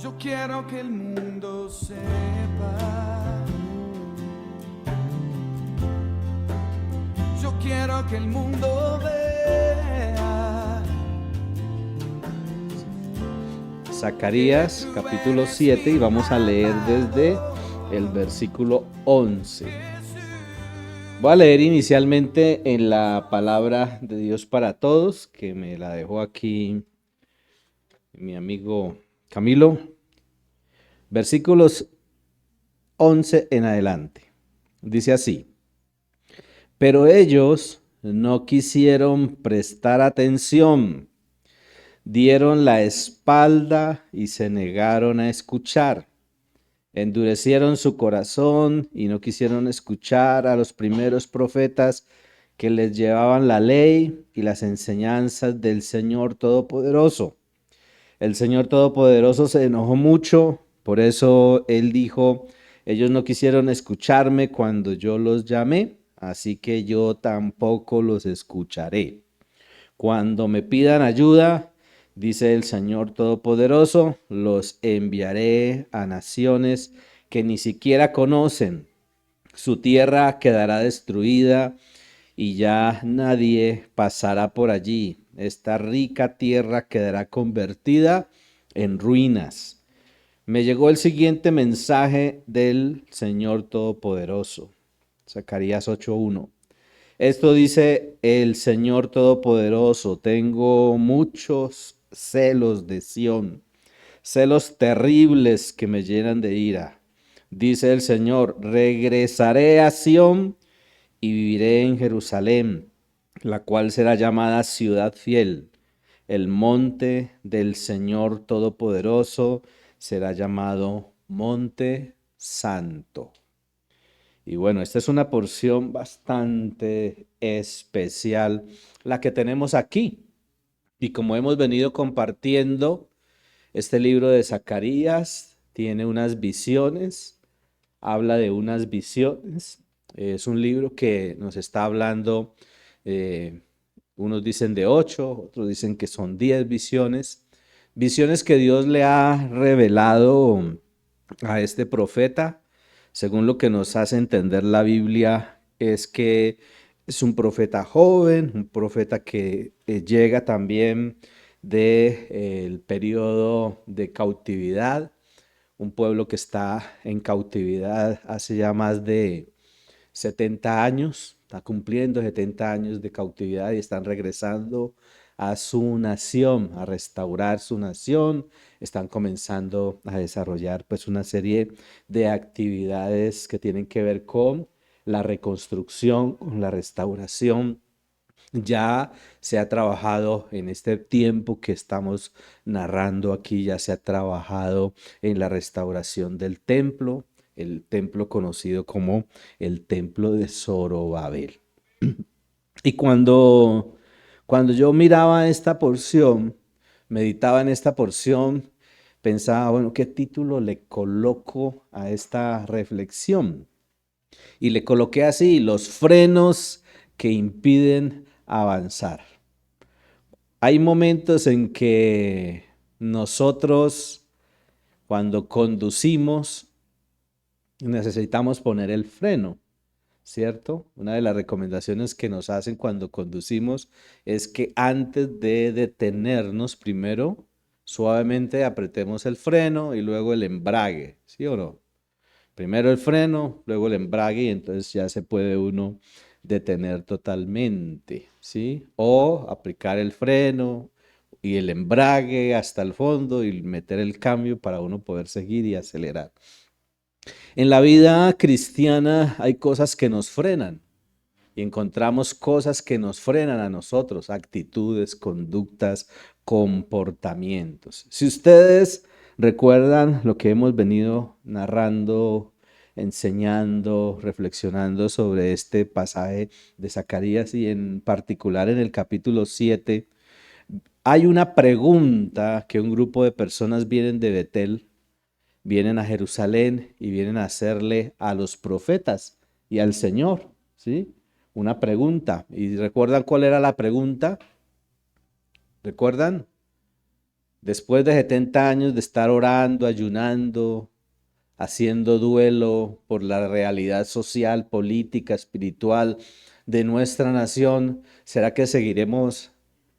Yo quiero que el mundo sepa. Yo quiero que el mundo vea. Zacarías capítulo 7 y vamos a leer desde el versículo 11. Voy a leer inicialmente en la palabra de Dios para todos, que me la dejó aquí mi amigo Camilo. Versículos 11 en adelante. Dice así: pero ellos no quisieron prestar atención, dieron la espalda y se negaron a escuchar. Endurecieron su corazón y no quisieron escuchar a los primeros profetas que les llevaban la ley y las enseñanzas del Señor Todopoderoso. El Señor Todopoderoso se enojó mucho, por eso Él dijo: ellos no quisieron escucharme cuando yo los llamé, así que yo tampoco los escucharé. Cuando me pidan ayuda, dice el Señor Todopoderoso, los enviaré a naciones que ni siquiera conocen. Su tierra quedará destruida y ya nadie pasará por allí. Esta rica tierra quedará convertida en ruinas. Me llegó el siguiente mensaje del Señor Todopoderoso. Zacarías 8:1. Esto dice el Señor Todopoderoso: tengo muchos celos de Sión, celos terribles que me llenan de ira. Dice el Señor: regresaré a Sión y viviré en Jerusalén, la cual será llamada ciudad fiel. El monte del Señor Todopoderoso será llamado Monte Santo. Y bueno, esta es una porción bastante especial, la que tenemos aquí. Y como hemos venido compartiendo, este libro de Zacarías tiene unas visiones, habla de unas visiones. Es un libro que nos está hablando, eh, unos dicen de 8, otros dicen que son 10 visiones. Visiones que Dios le ha revelado a este profeta. Según lo que nos hace entender la Biblia, es que es un profeta joven, un profeta que llega también del periodo de cautividad, un pueblo que está en cautividad hace ya más de 70 años, está cumpliendo 70 años de cautividad y están regresando a su nación, a restaurar su nación. Están comenzando a desarrollar pues una serie de actividades que tienen que ver con la reconstrucción, con la restauración. Ya se ha trabajado en este tiempo que estamos narrando aquí, ya se ha trabajado en la restauración del templo, el templo conocido como el templo de Zorobabel. Y cuando yo miraba esta porción, meditaba en esta porción, pensaba, bueno, ¿qué título le coloco a esta reflexión? Y le coloqué así: los frenos que impiden avanzar. Hay momentos en que nosotros, cuando conducimos, necesitamos poner el freno, ¿cierto? Una de las recomendaciones que nos hacen cuando conducimos es que antes de detenernos, primero suavemente apretemos el freno y luego el embrague, ¿sí o no? Primero el freno, luego el embrague y entonces ya se puede uno detener totalmente, ¿sí? O aplicar el freno y el embrague hasta el fondo y meter el cambio para uno poder seguir y acelerar. En la vida cristiana hay cosas que nos frenan y encontramos cosas que nos frenan a nosotros: actitudes, conductas, comportamientos. Si ustedes recuerdan lo que hemos venido narrando, enseñando, reflexionando sobre este pasaje de Zacarías y en particular en el capítulo 7, hay una pregunta que un grupo de personas vienen de Betel, vienen a Jerusalén y vienen a hacerle a los profetas y al Señor, ¿sí? Una pregunta. ¿Y recuerdan cuál era la pregunta? ¿Recuerdan? Después de 70 años de estar orando, ayunando, haciendo duelo por la realidad social, política, espiritual de nuestra nación, ¿será que seguiremos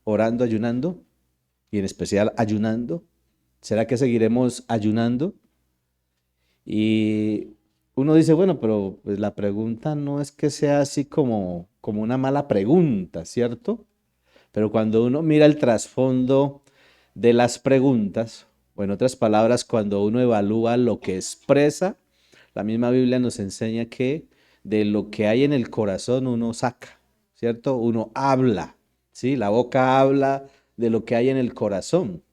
orando, ayunando? Y en especial ayunando. ¿Será que seguiremos ayunando? Y uno dice, bueno, pero pues la pregunta no es que sea así como una mala pregunta, ¿cierto? Pero cuando uno mira el trasfondo de las preguntas, o en otras palabras, cuando uno evalúa lo que expresa, la misma Biblia nos enseña que de lo que hay en el corazón uno saca, ¿cierto? Uno habla, ¿sí? La boca habla de lo que hay en el corazón.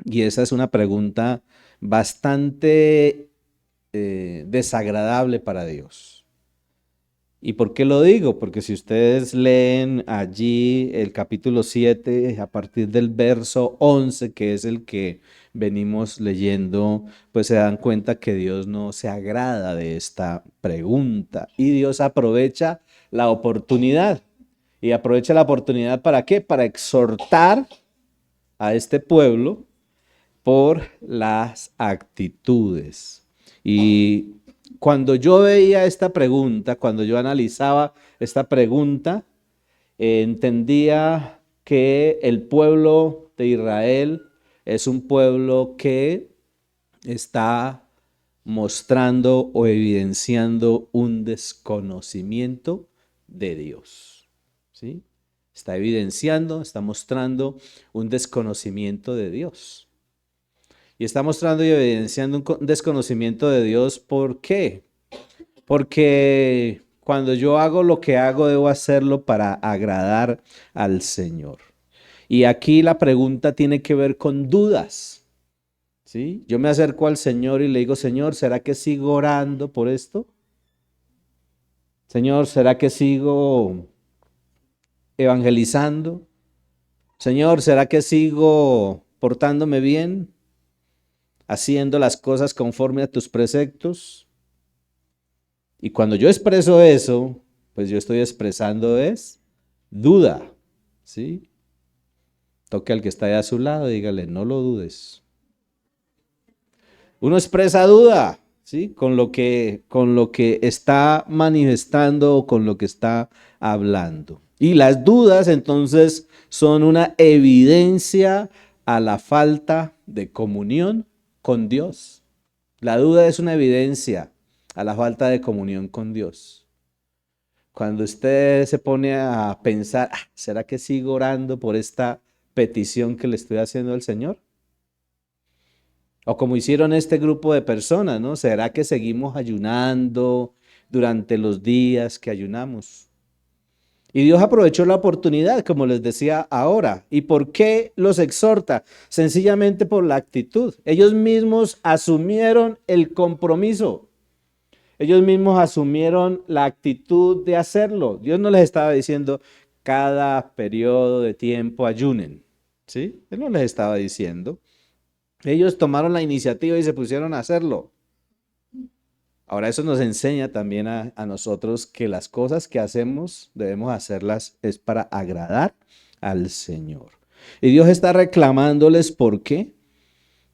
Y esa es una pregunta bastante desagradable para Dios. ¿Y por qué lo digo? Porque si ustedes leen allí el capítulo 7 a partir del verso 11, que es el que venimos leyendo, pues se dan cuenta que Dios no se agrada de esta pregunta. Y Dios aprovecha la oportunidad. ¿Y aprovecha la oportunidad para qué? Para exhortar a este pueblo por las actitudes. Y cuando yo veía esta pregunta, cuando yo analizaba esta pregunta, entendía que el pueblo de Israel es un pueblo que está mostrando o evidenciando un desconocimiento de Dios. ¿Sí? Está evidenciando, está mostrando un desconocimiento de Dios. Y está mostrando y evidenciando un desconocimiento de Dios. ¿Por qué? Porque cuando yo hago lo que hago, debo hacerlo para agradar al Señor. Y aquí la pregunta tiene que ver con dudas. ¿Sí? Yo me acerco al Señor y le digo, Señor, ¿será que sigo orando por esto? Señor, ¿será que sigo evangelizando? Señor, ¿será que sigo portándome bien? ¿Haciendo las cosas conforme a tus preceptos? Y cuando yo expreso eso, pues yo estoy expresando es duda, ¿sí? Toque al que está ahí a su lado y dígale, no lo dudes. Uno expresa duda, ¿sí? Con lo que está manifestando o con lo que está hablando. Y las dudas entonces son una evidencia a la falta de comunión con Dios. La duda es una evidencia a la falta de comunión con Dios. Cuando usted se pone a pensar, ¿será que sigo orando por esta petición que le estoy haciendo al Señor? O como hicieron este grupo de personas, ¿no? ¿Será que seguimos ayunando durante los días que ayunamos? Y Dios aprovechó la oportunidad, como les decía ahora. ¿Y por qué los exhorta? Sencillamente por la actitud. Ellos mismos asumieron el compromiso. Ellos mismos asumieron la actitud de hacerlo. Dios no les estaba diciendo cada periodo de tiempo ayunen, ¿sí? Él no les estaba diciendo. Ellos tomaron la iniciativa y se pusieron a hacerlo. Ahora eso nos enseña también a nosotros que las cosas que hacemos debemos hacerlas es para agradar al Señor. Y Dios está reclamándoles por qué.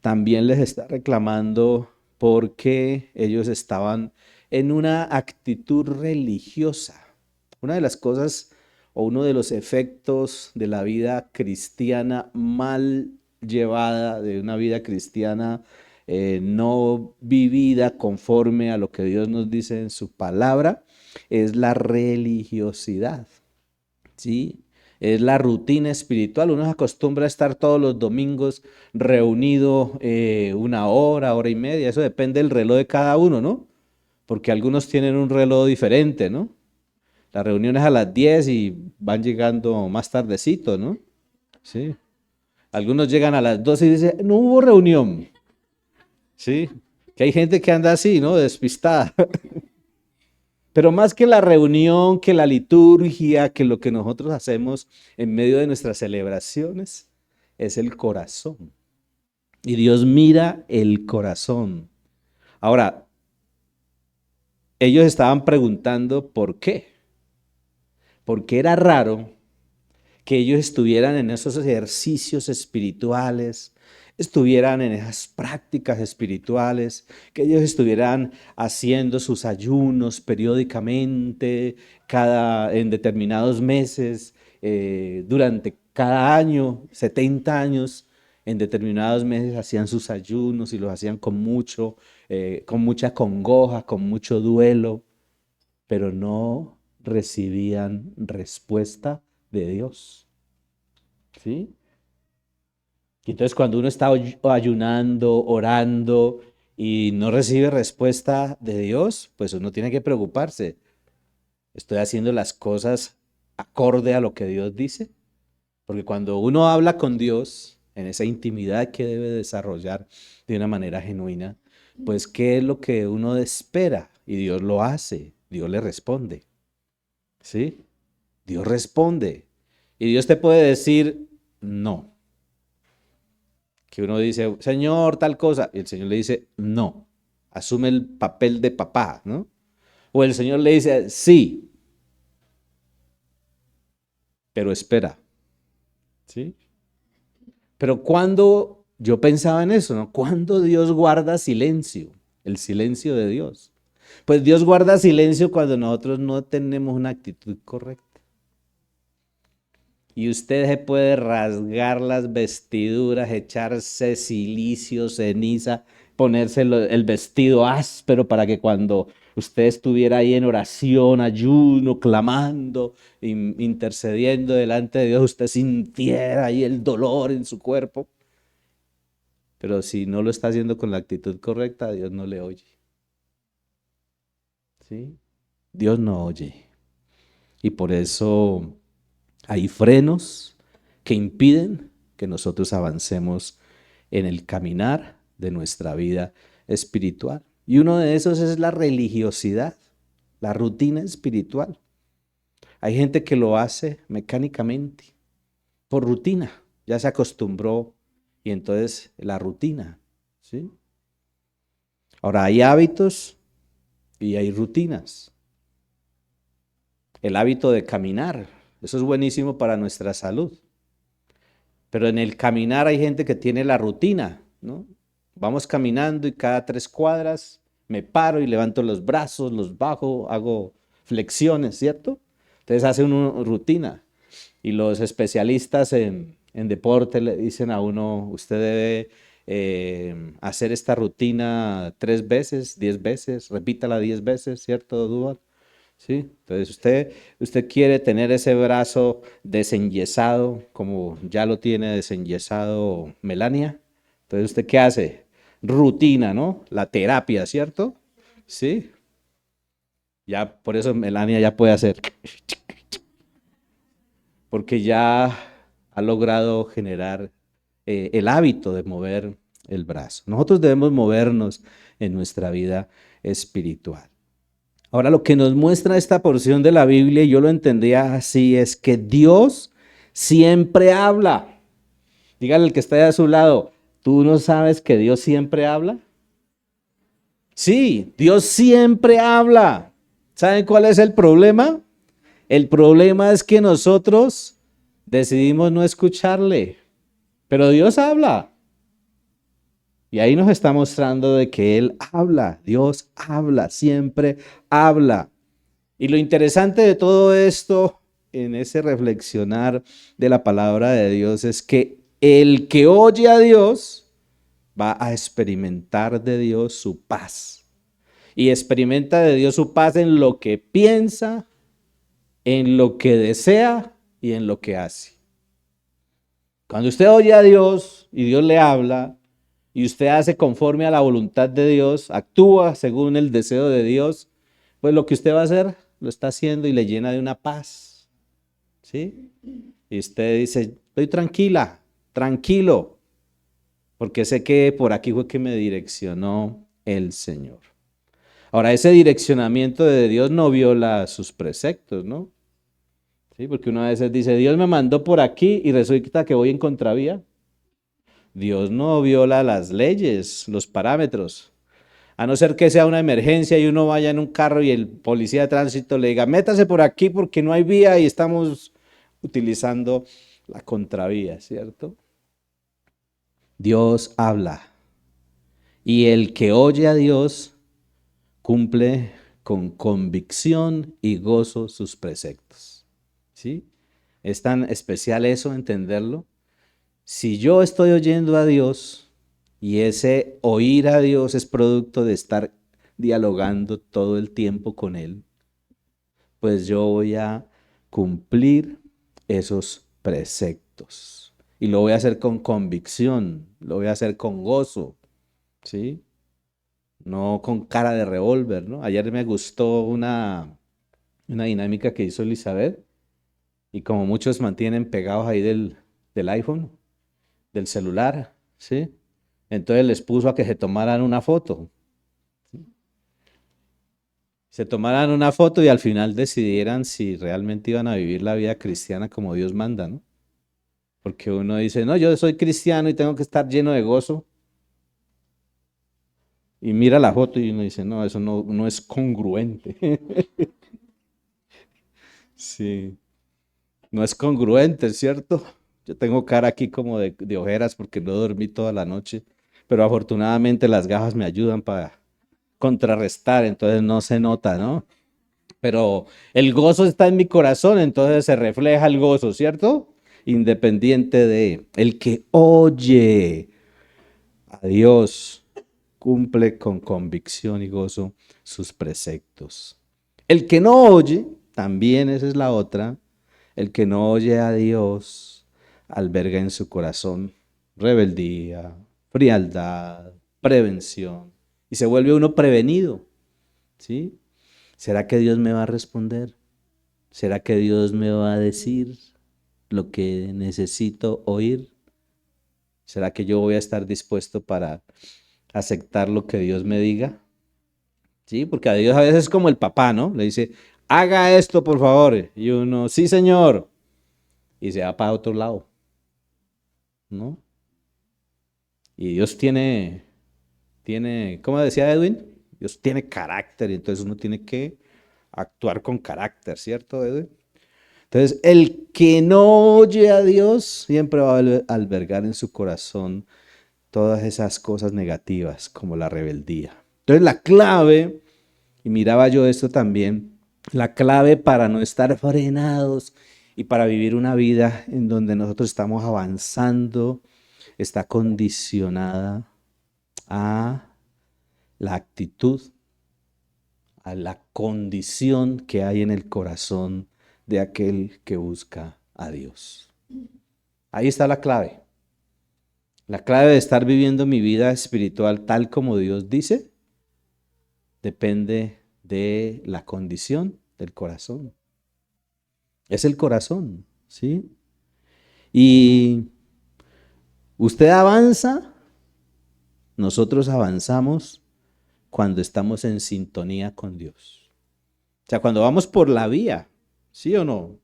También les está reclamando porque ellos estaban en una actitud religiosa. Una de las cosas o uno de los efectos de la vida cristiana mal llevada, de una vida cristiana no vivida conforme a lo que Dios nos dice en su palabra, es la religiosidad. ¿Sí? Es la rutina espiritual. Uno se acostumbra a estar todos los domingos reunido una hora, hora y media. Eso depende del reloj de cada uno, ¿no? Porque algunos tienen un reloj diferente, ¿no? La reunión es a las 10 y van llegando más tardecito, ¿no? Sí. Algunos llegan a las 12 y dicen, no hubo reunión. Sí. Que hay gente que anda así, ¿no? Despistada. Pero más que la reunión, que la liturgia, que lo que nosotros hacemos en medio de nuestras celebraciones, es el corazón. Y Dios mira el corazón. Ahora, ellos estaban preguntando por qué. Porque era raro que ellos estuvieran en esos ejercicios espirituales, estuvieran en esas prácticas espirituales, que ellos estuvieran haciendo sus ayunos periódicamente, en determinados meses, durante cada año, 70 años, en determinados meses hacían sus ayunos y los hacían con mucha congoja, con mucho duelo, pero no recibían respuesta de Dios. ¿Sí? Y entonces cuando uno está ayunando, orando y no recibe respuesta de Dios, pues uno tiene que preocuparse. ¿Estoy haciendo las cosas acorde a lo que Dios dice? Porque cuando uno habla con Dios, en esa intimidad que debe desarrollar de una manera genuina, pues ¿qué es lo que uno espera? Y Dios lo hace, Dios le responde. ¿Sí? Dios responde. Y Dios te puede decir no. Que uno dice, Señor, tal cosa, y el Señor le dice, no, asume el papel de papá, ¿no? O el Señor le dice, sí, pero espera, ¿sí? Pero cuando yo pensaba en eso, ¿no? ¿Cuándo Dios guarda silencio? El silencio de Dios. Pues Dios guarda silencio cuando nosotros no tenemos una actitud correcta. Y usted se puede rasgar las vestiduras, echarse silicio, ceniza, ponerse el vestido áspero para que cuando usted estuviera ahí en oración, ayuno, clamando, intercediendo delante de Dios, usted sintiera ahí el dolor en su cuerpo. Pero si no lo está haciendo con la actitud correcta, Dios no le oye. ¿Sí? Dios no oye. Y por eso hay frenos que impiden que nosotros avancemos en el caminar de nuestra vida espiritual. Y uno de esos es la religiosidad, la rutina espiritual. Hay gente que lo hace mecánicamente, por rutina, ya se acostumbró y entonces la rutina, ¿sí? Ahora hay hábitos y hay rutinas. El hábito de caminar, eso es buenísimo para nuestra salud. Pero en el caminar hay gente que tiene la rutina, ¿no? Vamos caminando y cada 3 cuadras me paro y levanto los brazos, los bajo, hago flexiones, ¿cierto? Entonces hace una rutina. Y los especialistas en deporte le dicen a uno, usted debe hacer esta rutina 3 veces, 10 veces, repítala 10 veces, ¿cierto, Duval? ¿Sí? Entonces usted quiere tener ese brazo desenyesado, como ya lo tiene desenyesado Melania. Entonces ¿usted qué hace? Rutina, ¿no? La terapia, ¿cierto? Sí. Ya por eso Melania ya puede hacer, porque ya ha logrado generar el hábito de mover el brazo. Nosotros debemos movernos en nuestra vida espiritual. Ahora, lo que nos muestra esta porción de la Biblia, y yo lo entendía así, es que Dios siempre habla. Dígale al que está ahí a su lado, ¿tú no sabes que Dios siempre habla? Sí, Dios siempre habla. ¿Saben cuál es el problema? El problema es que nosotros decidimos no escucharle, pero Dios habla. Y ahí nos está mostrando de que Él habla, Dios habla, siempre habla. Y lo interesante de todo esto, en ese reflexionar de la palabra de Dios, es que el que oye a Dios va a experimentar de Dios su paz. Y experimenta de Dios su paz en lo que piensa, en lo que desea y en lo que hace. Cuando usted oye a Dios y Dios le habla, y usted hace conforme a la voluntad de Dios, actúa según el deseo de Dios, pues lo que usted va a hacer lo está haciendo y le llena de una paz, ¿sí? Y usted dice, estoy tranquila, tranquilo, porque sé que por aquí fue que me direccionó el Señor. Ahora, ese direccionamiento de Dios no viola sus preceptos, ¿no? Sí, porque uno a veces dice, Dios me mandó por aquí y resulta que voy en contravía. Dios no viola las leyes, los parámetros. A no ser que sea una emergencia y uno vaya en un carro y el policía de tránsito le diga, métase por aquí porque no hay vía y estamos utilizando la contravía, ¿cierto? Dios habla. Y el que oye a Dios cumple con convicción y gozo sus preceptos. ¿Sí? Es tan especial eso, entenderlo. Si yo estoy oyendo a Dios y ese oír a Dios es producto de estar dialogando todo el tiempo con Él, pues yo voy a cumplir esos preceptos. Y lo voy a hacer con convicción, lo voy a hacer con gozo, ¿sí? No con cara de revólver, ¿no? Ayer me gustó una dinámica que hizo Elizabeth y como muchos mantienen pegados ahí del iPhone, del celular, ¿sí? Entonces les puso a que se tomaran una foto. Se tomaran una foto y al final decidieran si realmente iban a vivir la vida cristiana como Dios manda, ¿no? Porque uno dice, no, yo soy cristiano y tengo que estar lleno de gozo. Y mira la foto y uno dice, no, eso no es congruente. Sí, no es congruente, ¿cierto? Yo tengo cara aquí como de ojeras porque no dormí toda la noche, pero afortunadamente las gafas me ayudan para contrarrestar, entonces no se nota, ¿no? Pero el gozo está en mi corazón, entonces se refleja el gozo, ¿cierto? Independiente de el que oye a Dios, cumple con convicción y gozo sus preceptos. El que no oye, también esa es la otra, el que no oye a Dios, alberga en su corazón rebeldía, frialdad, prevención, y se vuelve uno prevenido, ¿sí? ¿Será que Dios me va a responder? ¿Será que Dios me va a decir lo que necesito oír? ¿Será que yo voy a estar dispuesto para aceptar lo que Dios me diga? Sí, porque a Dios a veces es como el papá, ¿no? Le dice, haga esto, por favor. Y uno, sí, señor. Y se va para otro lado, ¿no? Y Dios tiene, ¿cómo decía Edwin? Dios tiene carácter y entonces uno tiene que actuar con carácter, ¿cierto, Edwin? Entonces, el que no oye a Dios siempre va a albergar en su corazón todas esas cosas negativas como la rebeldía. Entonces, la clave, y miraba yo esto también, la clave para no estar frenados y para vivir una vida en donde nosotros estamos avanzando, está condicionada a la actitud, a la condición que hay en el corazón de aquel que busca a Dios. Ahí está la clave. La clave de estar viviendo mi vida espiritual tal como Dios dice depende de la condición del corazón. Es el corazón, ¿sí? Y usted avanza, nosotros avanzamos cuando estamos en sintonía con Dios. O sea, cuando vamos por la vía, ¿sí o no?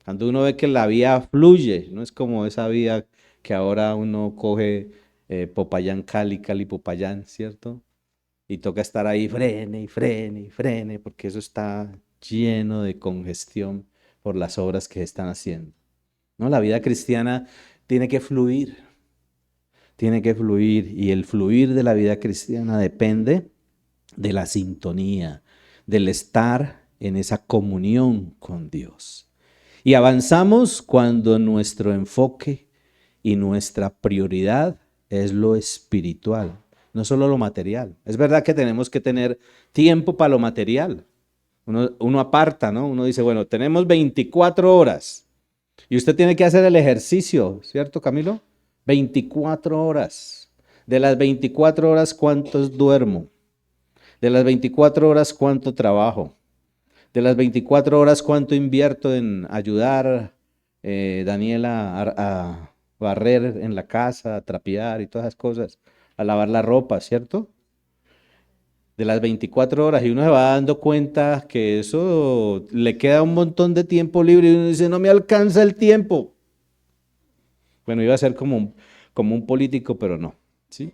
Cuando uno ve que la vía fluye, no es como esa vía que ahora uno coge Popayán, Cali, Cali, Popayán, ¿cierto? Y toca estar ahí frene y frene y frene, porque eso está lleno de congestión por las obras que están haciendo. ¿No? La vida cristiana tiene tiene que fluir, y el fluir de la vida cristiana depende de la sintonía, del estar en esa comunión con Dios. Y avanzamos cuando nuestro enfoque y nuestra prioridad es lo espiritual, no solo lo material. Es verdad que tenemos que tener tiempo para lo material. Uno aparta, ¿no? Uno dice, bueno, tenemos 24 horas y usted tiene que hacer el ejercicio, ¿cierto, Camilo? 24 horas. De las 24 horas, ¿cuántos duermo? De las 24 horas, ¿cuánto trabajo? De las 24 horas, ¿cuánto invierto en ayudar, Daniela, a barrer en la casa, a trapear y todas esas cosas, a lavar la ropa, ¿cierto? De las 24 horas y uno se va dando cuenta que eso le queda un montón de tiempo libre y uno dice, no me alcanza el tiempo. Bueno, iba a ser como un político, pero no, ¿sí?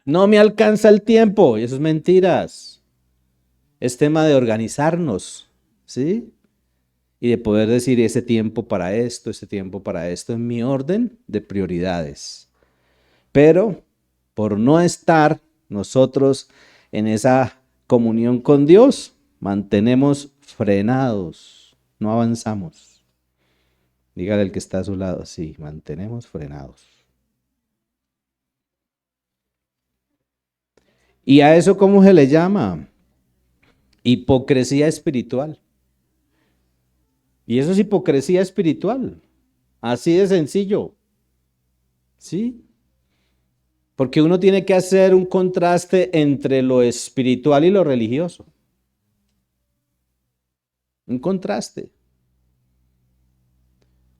No me alcanza el tiempo y eso es mentiras. Es tema de organizarnos, ¿sí? Y de poder decir ese tiempo para esto, ese tiempo para esto, en mi orden de prioridades. pero por no estar nosotros en esa comunión con Dios, mantenemos frenados, no avanzamos. Dígale al que está a su lado, sí, mantenemos frenados. ¿Y a eso cómo se le llama? Hipocresía espiritual. Y eso es hipocresía espiritual. Así de sencillo. ¿Sí? Porque uno tiene que hacer un contraste entre lo espiritual y lo religioso. Un contraste.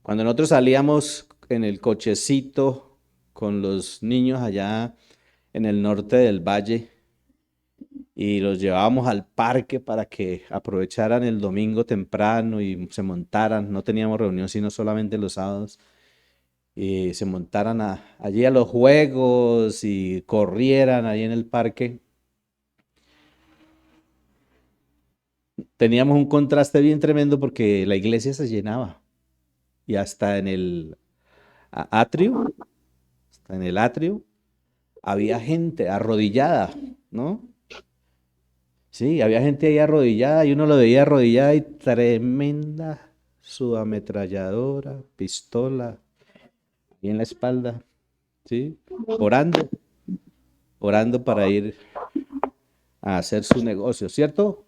Cuando nosotros salíamos en el cochecito con los niños allá en el norte del valle y los llevábamos al parque para que aprovecharan el domingo temprano y se montaran, no teníamos reunión sino solamente los sábados, y se montaran allí a los juegos y corrieran ahí en el parque. Teníamos un contraste bien tremendo porque la iglesia se llenaba y hasta en el atrio, hasta en el atrio, había gente arrodillada, ¿no? Sí, había gente ahí arrodillada y uno lo veía arrodillada y tremenda subametralladora, pistola, y en la espalda, ¿sí? Orando, orando para ir a hacer su negocio, ¿cierto?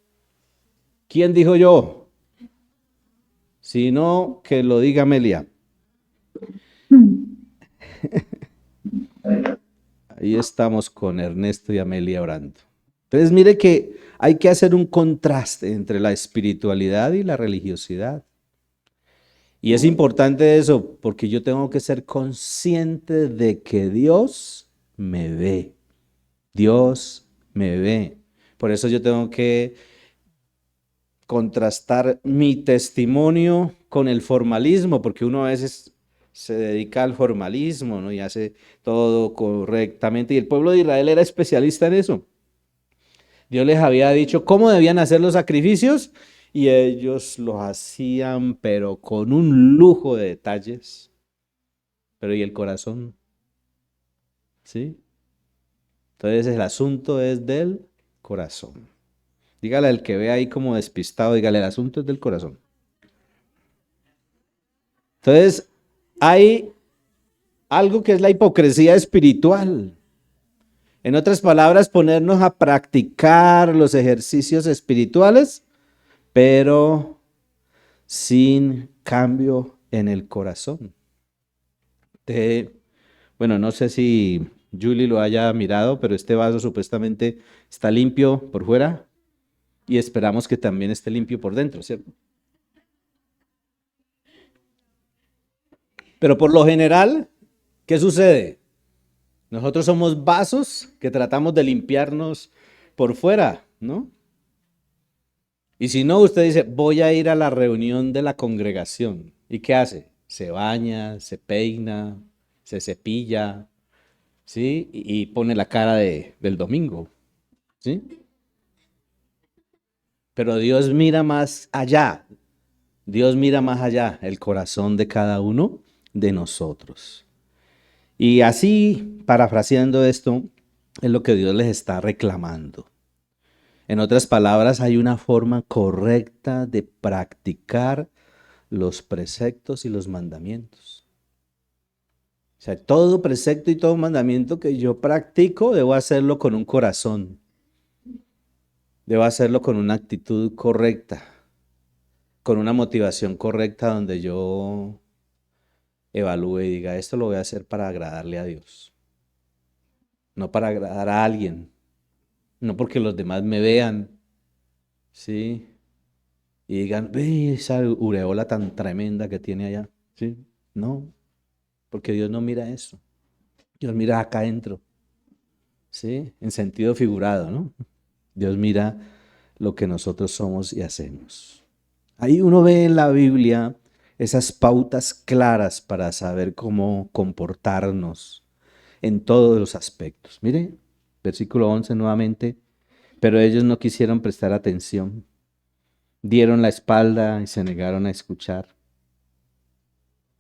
¿Quién dijo yo? Si no, que lo diga Amelia. Ahí estamos con Ernesto y Amelia orando. Entonces, mire que hay que hacer un contraste entre la espiritualidad y la religiosidad. Y es importante eso porque yo tengo que ser consciente de que Dios me ve. Dios me ve. Por eso yo tengo que contrastar mi testimonio con el formalismo, porque uno a veces se dedica al formalismo, ¿no? Y hace todo correctamente. Y el pueblo de Israel era especialista en eso. Dios les había dicho cómo debían hacer los sacrificios y ellos los hacían, pero con un lujo de detalles. Pero ¿y el corazón? ¿Sí? Entonces el asunto es del corazón. Dígale al que ve ahí como despistado, dígale, el asunto es del corazón. Entonces, hay algo que es la hipocresía espiritual. En otras palabras, ponernos a practicar los ejercicios espirituales, pero sin cambio en el corazón. Bueno, no sé si Julie lo haya mirado, pero este vaso supuestamente está limpio por fuera y esperamos que también esté limpio por dentro, ¿cierto? Pero por lo general, ¿qué sucede? Nosotros somos vasos que tratamos de limpiarnos por fuera, ¿no? Y si no, usted dice, voy a ir a la reunión de la congregación. ¿Y qué hace? Se baña, se peina, se cepilla, ¿sí? Y pone la cara del domingo, ¿sí? Pero Dios mira más allá. Dios mira más allá, el corazón de cada uno de nosotros. Y así, parafraseando esto, es lo que Dios les está reclamando. En otras palabras, hay una forma correcta de practicar los preceptos y los mandamientos. O sea, todo precepto y todo mandamiento que yo practico, debo hacerlo con un corazón. Debo hacerlo con una actitud correcta, con una motivación correcta donde yo evalúe y diga, esto lo voy a hacer para agradarle a Dios, no para agradar a alguien, no porque los demás me vean, ¿sí? Y digan, ve esa ureola tan tremenda que tiene allá, ¿sí? No, porque Dios no mira eso. Dios mira acá adentro, ¿sí? En sentido figurado, ¿no? Dios mira lo que nosotros somos y hacemos. Ahí uno ve en la Biblia esas pautas claras para saber cómo comportarnos en todos los aspectos. Mire, versículo 11 nuevamente, pero ellos no quisieron prestar atención, dieron la espalda y se negaron a escuchar.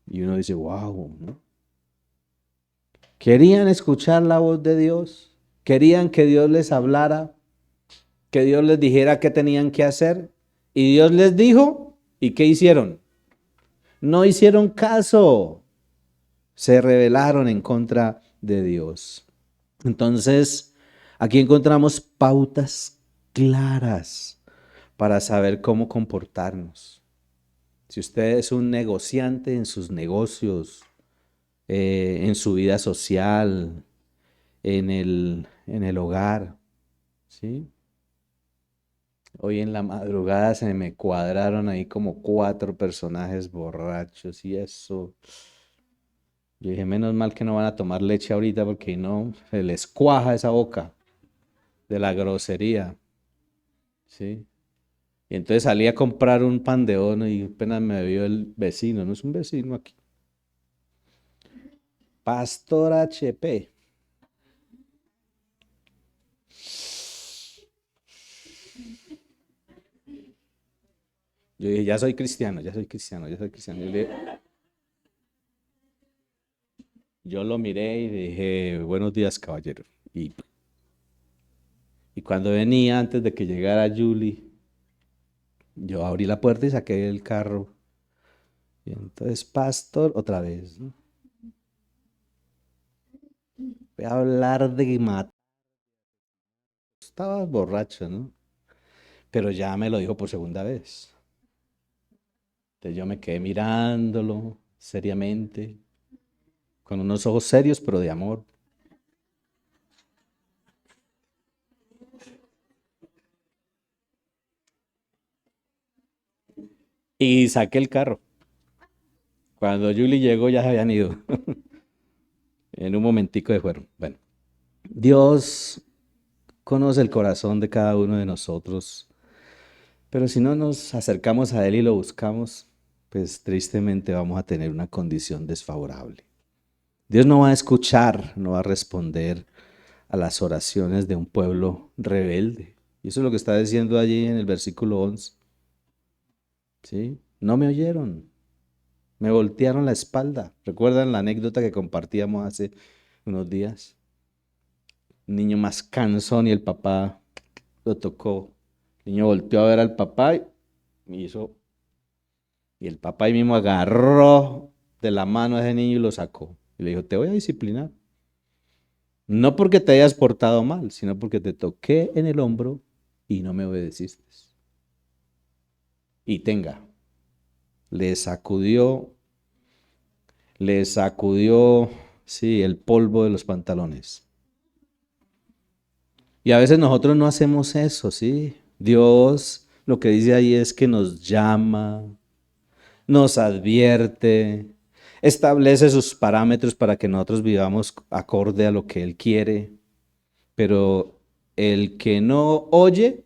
Y uno dice, wow, ¿no? Querían escuchar la voz de Dios, querían que Dios les hablara, que Dios les dijera qué tenían que hacer. Y Dios les dijo, ¿y qué hicieron? No hicieron caso, se rebelaron en contra de Dios. Entonces, aquí encontramos pautas claras para saber cómo comportarnos. Si usted es un negociante en sus negocios, en su vida social, en el hogar, ¿sí? Hoy en la madrugada se me cuadraron ahí como 4 personajes borrachos y eso. Yo dije, menos mal que no van a tomar leche ahorita porque no, se les cuaja esa boca de la grosería, ¿sí? Y entonces salí a comprar un pan de horno y apenas me vio el vecino, no es un vecino aquí. Pastor HP. Yo dije, ya soy cristiano, ya soy cristiano, ya soy cristiano. Yo lo miré y dije, buenos días, caballero. Y cuando venía, antes de que llegara Julie, yo abrí la puerta y saqué el carro. Y entonces, pastor, otra vez, ¿no? Voy a hablar de matar. Estaba borracho, ¿no? Pero ya me lo dijo por segunda vez. Entonces yo me quedé mirándolo seriamente, con unos ojos serios, pero de amor. Y saqué el carro. Cuando Julie llegó ya se habían ido. En un momentico de fueron. Bueno, Dios conoce el corazón de cada uno de nosotros, pero si no nos acercamos a Él y lo buscamos, pues tristemente vamos a tener una condición desfavorable. Dios no va a escuchar, no va a responder a las oraciones de un pueblo rebelde. Y eso es lo que está diciendo allí en el versículo 11. ¿Sí? No me oyeron, me voltearon la espalda. ¿Recuerdan la anécdota que compartíamos hace unos días? Un niño más cansón y el papá lo tocó. El niño volteó a ver al papá y hizo, y el papá ahí mismo agarró de la mano a ese niño y lo sacó. Y le dijo, te voy a disciplinar. No porque te hayas portado mal, sino porque te toqué en el hombro y no me obedeciste. Y tenga, le sacudió, le sacudió, sí, el polvo de los pantalones. Y a veces nosotros no hacemos eso, ¿sí? Dios lo que dice ahí es que nos llama, nos advierte, establece sus parámetros para que nosotros vivamos acorde a lo que Él quiere, pero el que no oye,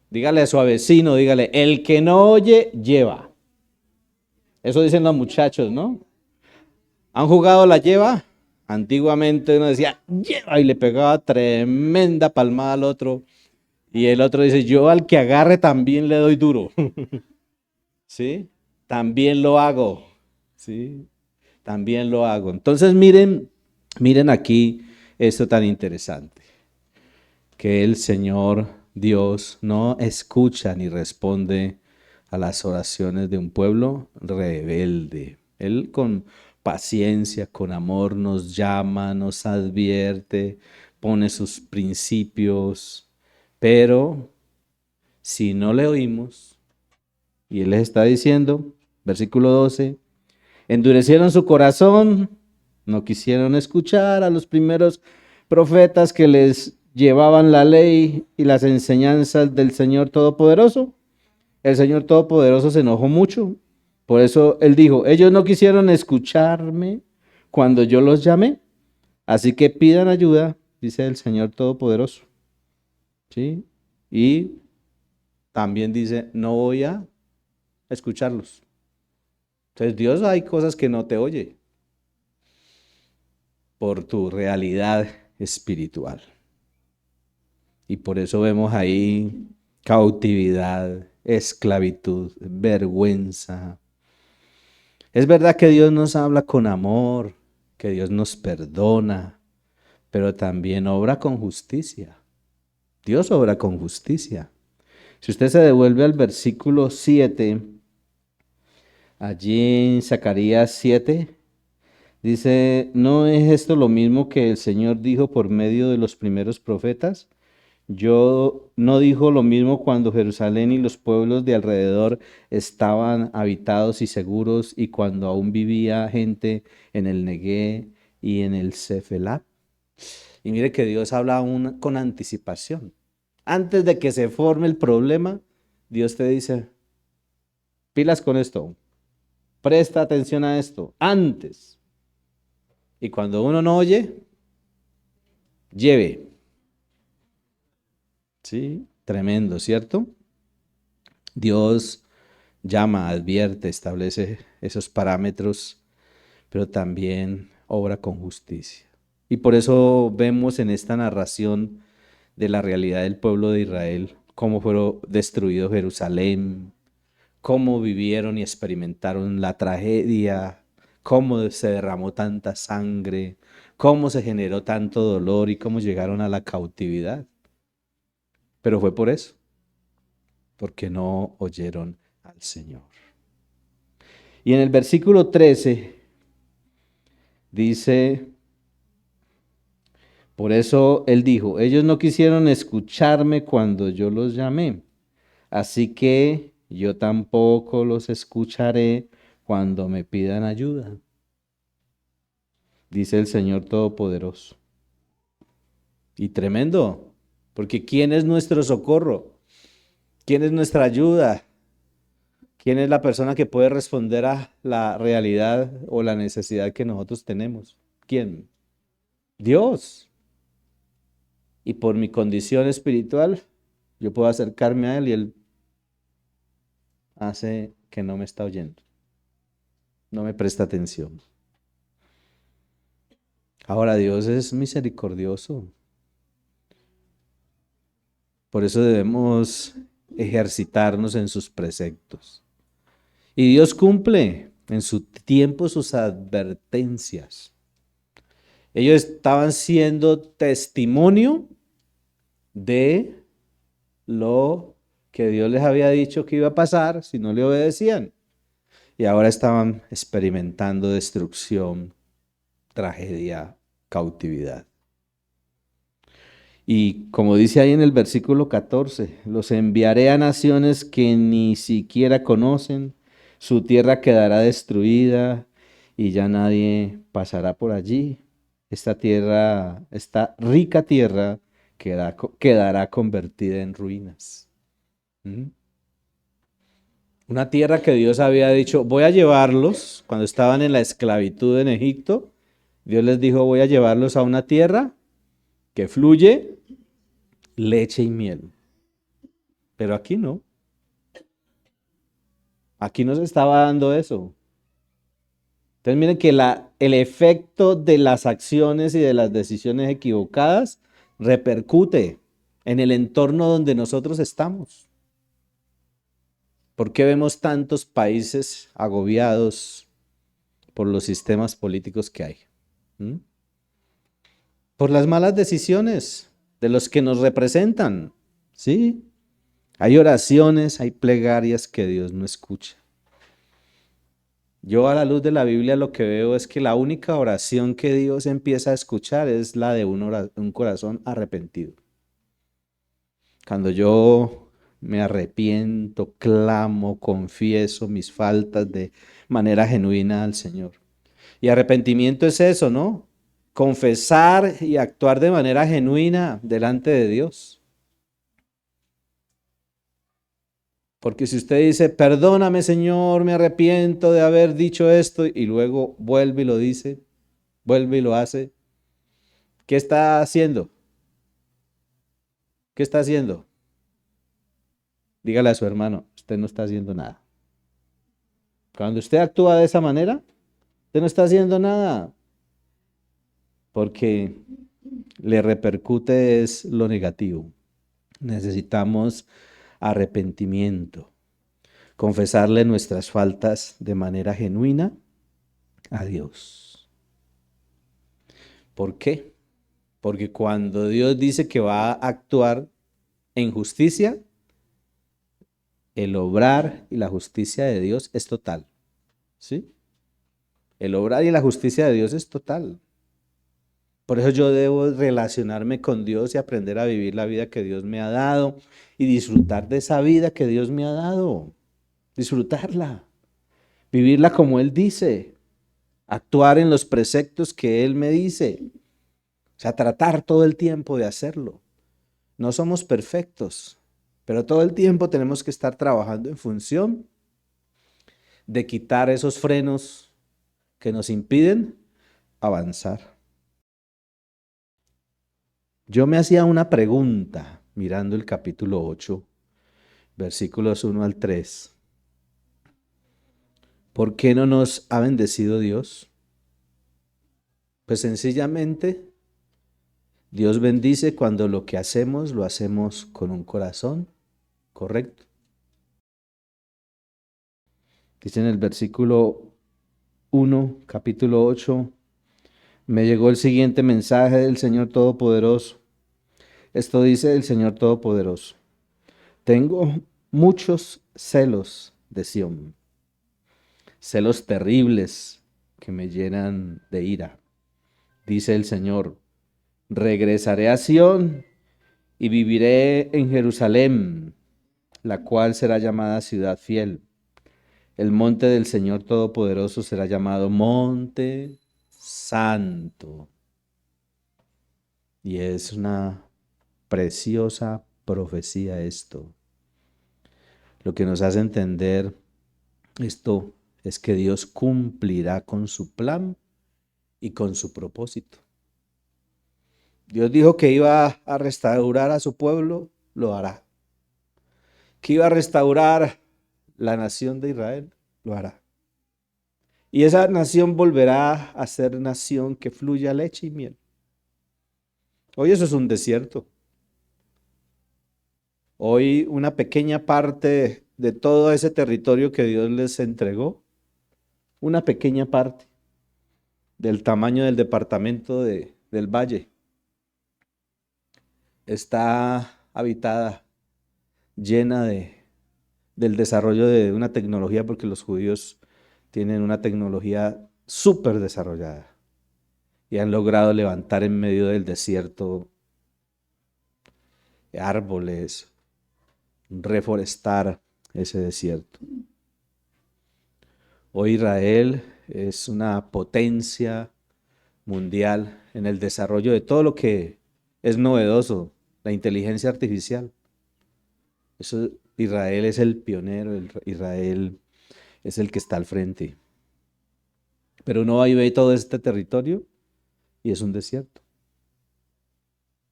dígale a su vecino, dígale, el que no oye, lleva. Eso dicen los muchachos, ¿no? ¿Han jugado la lleva? Antiguamente uno decía, lleva, y le pegaba tremenda palmada al otro. Y el otro dice, yo al que agarre también le doy duro. ¿Sí? También lo hago. ¿Sí? También lo hago. Entonces miren aquí esto tan interesante, que el Señor Dios no escucha ni responde a las oraciones de un pueblo rebelde. Él con paciencia, con amor nos llama, nos advierte, pone sus principios, pero si no le oímos, y Él les está diciendo, versículo 12, endurecieron su corazón, no quisieron escuchar a los primeros profetas que les llevaban la ley y las enseñanzas del Señor Todopoderoso. El Señor Todopoderoso se enojó mucho. Por eso Él dijo, ellos no quisieron escucharme cuando yo los llamé. Así que pidan ayuda, dice el Señor Todopoderoso. ¿Sí? Y también dice, no voy a escucharlos. Entonces Dios hay cosas que no te oye por tu realidad espiritual. Y por eso vemos ahí cautividad, esclavitud, vergüenza. Es verdad que Dios nos habla con amor, que Dios nos perdona, pero también obra con justicia. Dios obra con justicia. Si usted se devuelve al versículo 7, allí en Zacarías 7, dice, ¿no es esto lo mismo que el Señor dijo por medio de los primeros profetas? Yo no dijo lo mismo cuando Jerusalén y los pueblos de alrededor estaban habitados y seguros y cuando aún vivía gente en el Negué y en el Cefelat. Y mire que Dios habla aún con anticipación. Antes de que se forme el problema, Dios te dice, pilas con esto, presta atención a esto, antes. Y cuando uno no oye, lleve. Sí, tremendo, ¿cierto? Dios llama, advierte, establece esos parámetros, pero también obra con justicia. Y por eso vemos en esta narración de la realidad del pueblo de Israel, cómo fue destruido Jerusalén, cómo vivieron y experimentaron la tragedia, cómo se derramó tanta sangre, cómo se generó tanto dolor y cómo llegaron a la cautividad. Pero fue por eso, porque no oyeron al Señor. Y en el versículo 13 dice, por eso él dijo, ellos no quisieron escucharme cuando yo los llamé, así que yo tampoco los escucharé cuando me pidan ayuda, dice el Señor Todopoderoso. Y tremendo, porque ¿quién es nuestro socorro? ¿Quién es nuestra ayuda? ¿Quién es la persona que puede responder a la realidad o la necesidad que nosotros tenemos? ¿Quién? Dios. Y por mi condición espiritual, yo puedo acercarme a Él y Él hace que no me está oyendo, no me presta atención. Ahora Dios es misericordioso. Por eso debemos ejercitarnos en sus preceptos. Y Dios cumple en su tiempo sus advertencias. Ellos estaban siendo testimonio de lo que Dios les había dicho que iba a pasar si no le obedecían. Y ahora estaban experimentando destrucción, tragedia, cautividad. Y como dice ahí en el versículo 14, los enviaré a naciones que ni siquiera conocen, su tierra quedará destruida y ya nadie pasará por allí. Esta tierra, esta rica tierra, quedará convertida en ruinas. ¿Mm? Una tierra que Dios había dicho, voy a llevarlos, cuando estaban en la esclavitud en Egipto, Dios les dijo, voy a llevarlos a una tierra que fluye leche y miel. Pero aquí no. Aquí no se estaba dando eso. Entonces miren que el efecto de las acciones y de las decisiones equivocadas repercute en el entorno donde nosotros estamos. ¿Por qué vemos tantos países agobiados por los sistemas políticos que hay? ¿Mm? Por las malas decisiones de los que nos representan. ¿Sí? Hay oraciones, hay plegarias que Dios no escucha. Yo a la luz de la Biblia lo que veo es que la única oración que Dios empieza a escuchar es la de un corazón arrepentido. Cuando yo me arrepiento, clamo, confieso mis faltas de manera genuina al Señor. Y arrepentimiento es eso, ¿no? Confesar y actuar de manera genuina delante de Dios. Porque si usted dice, perdóname Señor, me arrepiento de haber dicho esto, y luego vuelve y lo dice, vuelve y lo hace, ¿qué está haciendo? ¿Qué está haciendo? Dígale a su hermano, usted no está haciendo nada. Cuando usted actúa de esa manera, usted no está haciendo nada, porque le repercute es lo negativo. Necesitamos arrepentimiento, confesarle nuestras faltas de manera genuina a Dios. ¿Por qué? Porque cuando Dios dice que va a actuar en justicia, el obrar y la justicia de Dios es total, ¿sí? El obrar y la justicia de Dios es total. Por eso yo debo relacionarme con Dios y aprender a vivir la vida que Dios me ha dado y disfrutar de esa vida que Dios me ha dado. Disfrutarla, vivirla como Él dice, actuar en los preceptos que Él me dice. O sea, tratar todo el tiempo de hacerlo. No somos perfectos, pero todo el tiempo tenemos que estar trabajando en función de quitar esos frenos que nos impiden avanzar. Yo me hacía una pregunta mirando el capítulo 8, versículos 1 al 3. ¿Por qué no nos ha bendecido Dios? Pues sencillamente, Dios bendice cuando lo que hacemos lo hacemos con un corazón correcto. Dice en el versículo 1, capítulo 8, me llegó el siguiente mensaje del Señor Todopoderoso. Esto dice el Señor Todopoderoso. Tengo muchos celos de Sión, celos terribles que me llenan de ira. Dice el Señor, regresaré a Sión y viviré en Jerusalén, la cual será llamada ciudad fiel. El monte del Señor Todopoderoso será llamado Monte Santo. Y es una preciosa profecía esto. Lo que nos hace entender esto es que Dios cumplirá con su plan y con su propósito. Dios dijo que iba a restaurar a su pueblo, lo hará. Que iba a restaurar la nación de Israel, lo hará. Y esa nación volverá a ser nación que fluya leche y miel. Hoy eso es un desierto. Hoy una pequeña parte de todo ese territorio que Dios les entregó, una pequeña parte del tamaño del departamento del Valle, está habitada, llena del desarrollo de una tecnología, porque los judíos tienen una tecnología súper desarrollada y han logrado levantar en medio del desierto árboles, reforestar ese desierto. Hoy Israel es una potencia mundial en el desarrollo de todo lo que es novedoso, la inteligencia artificial. Eso, Israel es el pionero, Israel es el que está al frente. Pero uno va y ve todo este territorio y es un desierto.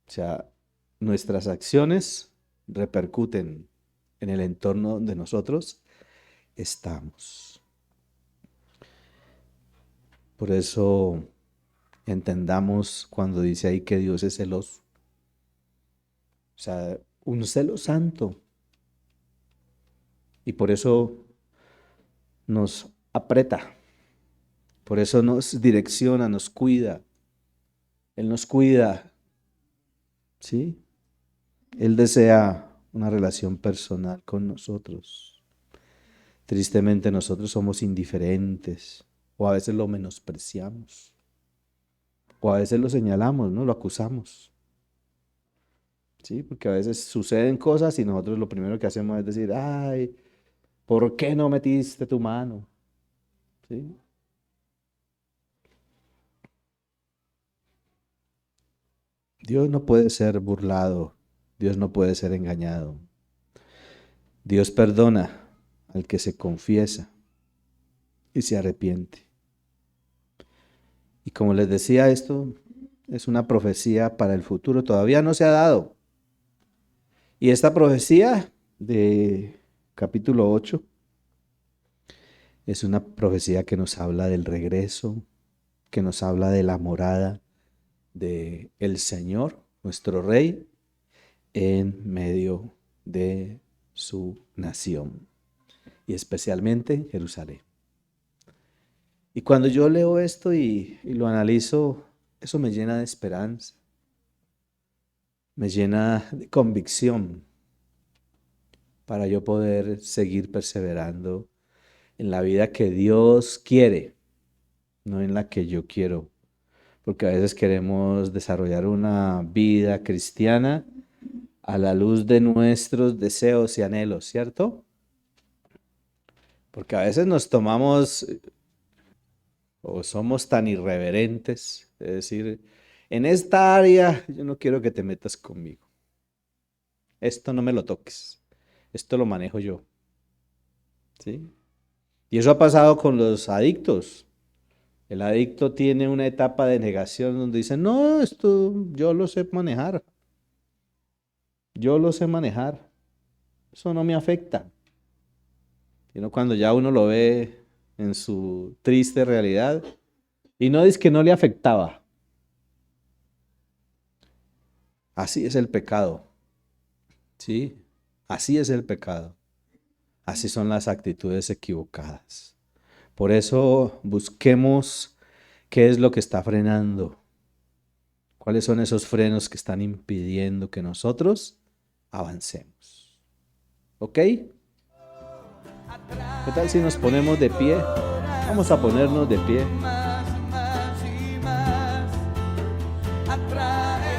O sea, nuestras acciones repercuten en el entorno donde nosotros estamos. Por eso entendamos cuando dice ahí que Dios es celoso. O sea, un celo santo. Y por eso nos aprieta. Por eso nos direcciona, nos cuida. Él nos cuida. ¿Sí? Él desea una relación personal con nosotros. Tristemente nosotros somos indiferentes o a veces lo menospreciamos o a veces lo señalamos, ¿no? Lo acusamos. Sí, porque a veces suceden cosas y nosotros lo primero que hacemos es decir, ay, ¿por qué no metiste tu mano? ¿Sí? Dios no puede ser burlado, Dios no puede ser engañado. Dios perdona al que se confiesa y se arrepiente. Y como les decía, esto es una profecía para el futuro, todavía no se ha dado. Y esta profecía de capítulo 8 es una profecía que nos habla del regreso, que nos habla de la morada de el Señor, nuestro Rey, en medio de su nación y especialmente en Jerusalén. Y cuando yo leo esto y lo analizo, Eso me llena de esperanza, me llena de convicción para yo poder seguir perseverando en la vida que Dios quiere, no en la que yo quiero. Porque a veces queremos desarrollar una vida cristiana a la luz de nuestros deseos y anhelos, ¿cierto? Porque a veces nos tomamos o somos tan irreverentes, es decir, en esta área yo no quiero que te metas conmigo. Esto no me lo toques. Esto lo manejo yo, ¿sí? Y eso ha pasado con los adictos. El adicto tiene una etapa de negación donde dice, no, esto yo lo sé manejar, yo lo sé manejar, eso no me afecta. Sino cuando ya uno lo ve en su triste realidad, y no dice que no le afectaba. Así es el pecado, ¿sí? Así es el pecado. Así son las actitudes equivocadas. Por eso busquemos qué es lo que está frenando. ¿Cuáles son esos frenos que están impidiendo que nosotros avancemos? ¿Ok? ¿Qué tal si nos ponemos de pie? Vamos a ponernos de pie. más y más y más. Atrae